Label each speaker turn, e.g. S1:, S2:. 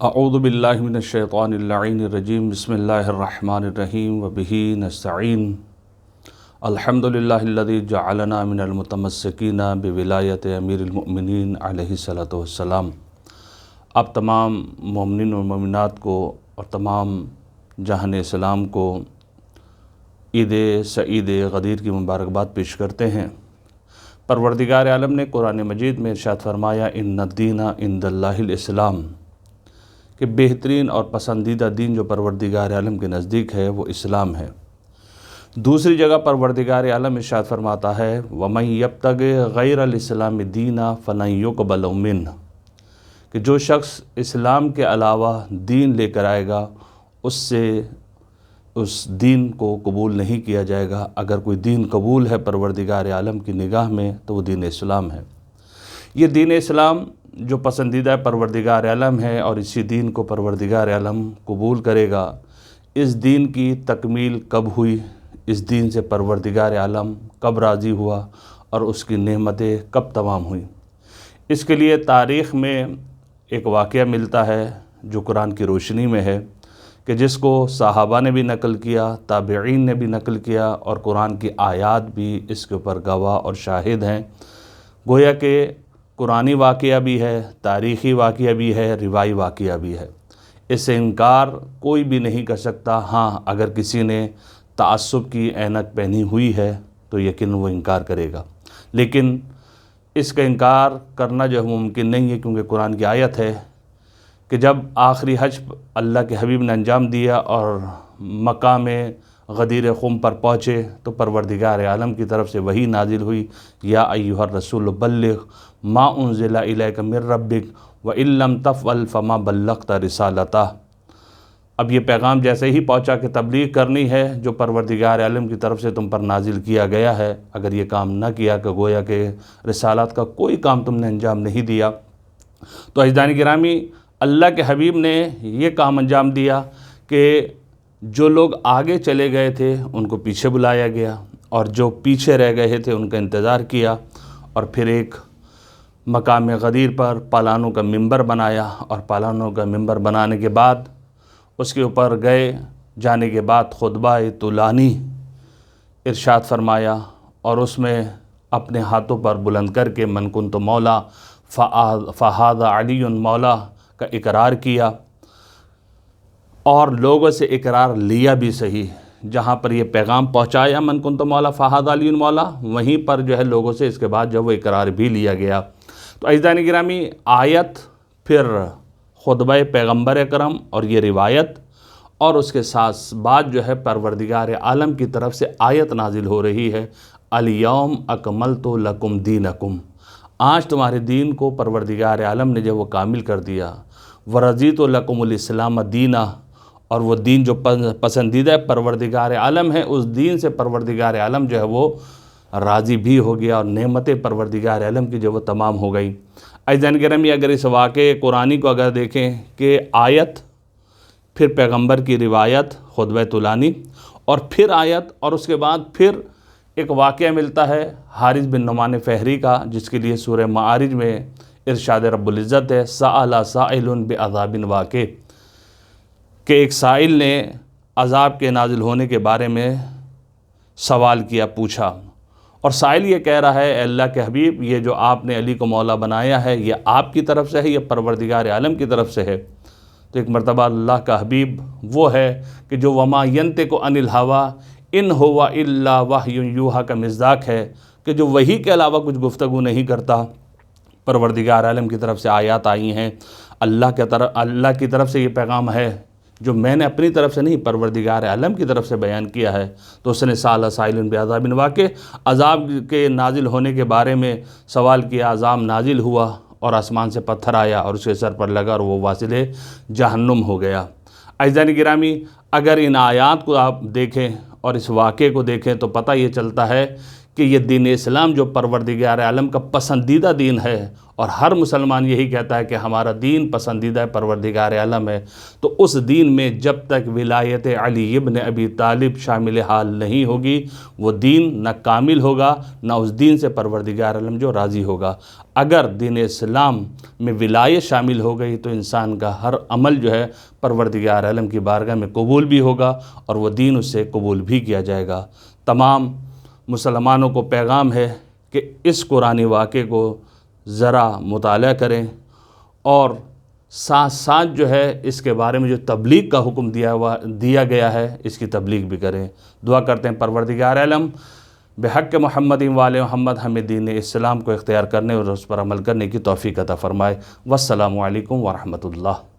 S1: اعوذ باللہ من الشیطان اللعین الرجیم بسم اللہ الرحمن الرحیم وبہ نستعین الحمدللہ الذی جعلنا من المتمسکین بولایت امیر المؤمنین علیہ الصلاۃ والسلام۔ اب تمام مومنین و مومنات کو اور تمام جہان اسلام کو عید سعید غدیر کی مبارکباد پیش کرتے ہیں۔ پروردگار عالم نے قرآن مجید میں ارشاد فرمایا ان الدین عند اللہ الاسلام، کہ بہترین اور پسندیدہ دین جو پروردگار عالم کے نزدیک ہے وہ اسلام ہے۔ دوسری جگہ پروردگار عالم ارشاد فرماتا ہے وَمَن يَبْتَغِ غَيْرَ الْإِسْلَامِ دِينًا فَلَن يُقْبَلَ مِنْهُ، کہ جو شخص اسلام کے علاوہ دین لے کر آئے گا اس سے اس دین کو قبول نہیں کیا جائے گا۔ اگر کوئی دین قبول ہے پروردگار عالم کی نگاہ میں تو وہ دین اسلام ہے۔ یہ دین اسلام جو پسندیدہ پروردگار عالم ہے اور اسی دین کو پروردگار عالم قبول کرے گا، اس دین کی تکمیل کب ہوئی، اس دین سے پروردگار عالم کب راضی ہوا اور اس کی نعمتیں کب تمام ہوئیں، اس کے لیے تاریخ میں ایک واقعہ ملتا ہے جو قرآن کی روشنی میں ہے، کہ جس کو صحابہ نے بھی نقل کیا، تابعین نے بھی نقل کیا اور قرآن کی آیات بھی اس کے اوپر گواہ اور شاہد ہیں۔ گویا کہ قرآنی واقعہ بھی ہے، تاریخی واقعہ بھی ہے، روایی واقعہ بھی ہے، اس سے انکار کوئی بھی نہیں کر سکتا۔ ہاں اگر کسی نے تعصب کی عینک پہنی ہوئی ہے تو یقیناً وہ انکار کرے گا، لیکن اس کا انکار کرنا جو ممکن نہیں ہے، کیونکہ قرآن کی آیت ہے کہ جب آخری حج اللہ کے حبیب نے انجام دیا اور مقام غدیر خم پر پہنچے تو پروردگار عالم کی طرف سے وحی نازل ہوئی، یا ایھا الرسول بلغ ما انزل الیک من ربک وان لم تفعل فما بلغت رسالتہ۔ اب یہ پیغام جیسے ہی پہنچا کہ تبلیغ کرنی ہے جو پروردگار عالم کی طرف سے تم پر نازل کیا گیا ہے، اگر یہ کام نہ کیا کہ گویا کہ رسالت کا کوئی کام تم نے انجام نہیں دیا۔ تو عزیزان گرامی، اللہ کے حبیب نے یہ کام انجام دیا کہ جو لوگ آگے چلے گئے تھے ان کو پیچھے بلایا گیا، اور جو پیچھے رہ گئے تھے ان کا انتظار کیا، اور پھر ایک مقام غدیر پر پالانوں کا منبر بنایا، اور پالانوں کا منبر بنانے کے بعد اس کے اوپر گئے، جانے کے بعد خطبہ طولانی ارشاد فرمایا، اور اس میں اپنے ہاتھوں پر بلند کر کے من کنت مولا فہذا علی مولا کا اقرار کیا، اور لوگوں سے اقرار لیا بھی صحیح۔ جہاں پر یہ پیغام پہنچایا من کنت مولا فہذا علی مولا، وہیں پر جو ہے لوگوں سے اس کے بعد جو وہ اقرار بھی لیا گیا۔ تو عزیزان گرامی، آیت، پھر خطبہ پیغمبر اکرم اور یہ روایت، اور اس کے ساتھ بعد جو ہے پروردگار عالم کی طرف سے آیت نازل ہو رہی ہے الیوم اکملت لکم دینکم، آج تمہارے دین کو پروردگار عالم نے جب وہ کامل کر دیا، ورضیت لکم الاسلام دینا، اور وہ دین جو پسندیدہ پروردگار عالم ہے اس دین سے پروردگار عالم جو ہے وہ راضی بھی ہو گیا، اور نعمت پروردگار عالم کی جو وہ تمام ہو گئی۔ عزیزان گرامی، اگر اس واقعے قرآنی کو اگر دیکھیں کہ آیت، پھر پیغمبر کی روایت خطبہ طولانی، اور پھر آیت، اور اس کے بعد پھر ایک واقعہ ملتا ہے حارث بن نعمان فہری کا، جس کے لیے سورہ معارج میں ارشاد رب العزت ہے سأل سائل بعذاب واقع، کہ ایک سائل نے عذاب کے نازل ہونے کے بارے میں سوال کیا، پوچھا، اور سائل یہ کہہ رہا ہے اے اللہ کے حبیب، یہ جو آپ نے علی کو مولا بنایا ہے یہ آپ کی طرف سے ہے، یہ پروردگار عالم کی طرف سے ہے؟ تو ایک مرتبہ اللہ کا حبیب وہ ہے کہ جو وما ینطق عن الہوی ان ہو الا وحی یوحی کا مصداق ہے، کہ جو وحی کے علاوہ کچھ گفتگو نہیں کرتا۔ پروردگار عالم کی طرف سے آیات آئی ہیں، اللہ کی طرف سے یہ پیغام ہے جو میں نے اپنی طرف سے نہیں، پروردگار عالم کی طرف سے بیان کیا ہے۔ تو اس نے سأل سائل بعذاب واقع، عذاب کے نازل ہونے کے بارے میں سوال کیا، عذاب نازل ہوا اور آسمان سے پتھر آیا اور اس کے سر پر لگا اور وہ واصل جہنم ہو گیا۔ عزیزان گرامی، اگر ان آیات کو آپ دیکھیں اور اس واقعے کو دیکھیں تو پتہ یہ چلتا ہے کہ یہ دین اسلام جو پروردگار عالم کا پسندیدہ دین ہے، اور ہر مسلمان یہی کہتا ہے کہ ہمارا دین پسندیدہ پروردگار عالم ہے، تو اس دین میں جب تک ولایت علی ابن ابی طالب شامل حال نہیں ہوگی، وہ دین نہ کامل ہوگا، نہ اس دین سے پروردگار عالم جو راضی ہوگا۔ اگر دین اسلام میں ولایت شامل ہو گئی تو انسان کا ہر عمل جو ہے پروردگار عالم کی بارگاہ میں قبول بھی ہوگا، اور وہ دین اس سے قبول بھی کیا جائے گا۔ تمام مسلمانوں کو پیغام ہے کہ اس قرآنی واقعے کو ذرا مطالعہ کریں، اور ساتھ ساتھ جو ہے اس کے بارے میں جو تبلیغ کا حکم دیا گیا ہے، اس کی تبلیغ بھی کریں۔ دعا کرتے ہیں پروردگار عالم بحق محمد و آل محمد ہمیں دین اسلام کو اختیار کرنے اور اس پر عمل کرنے کی توفیق عطا فرمائے۔ والسلام علیکم ورحمۃ اللہ۔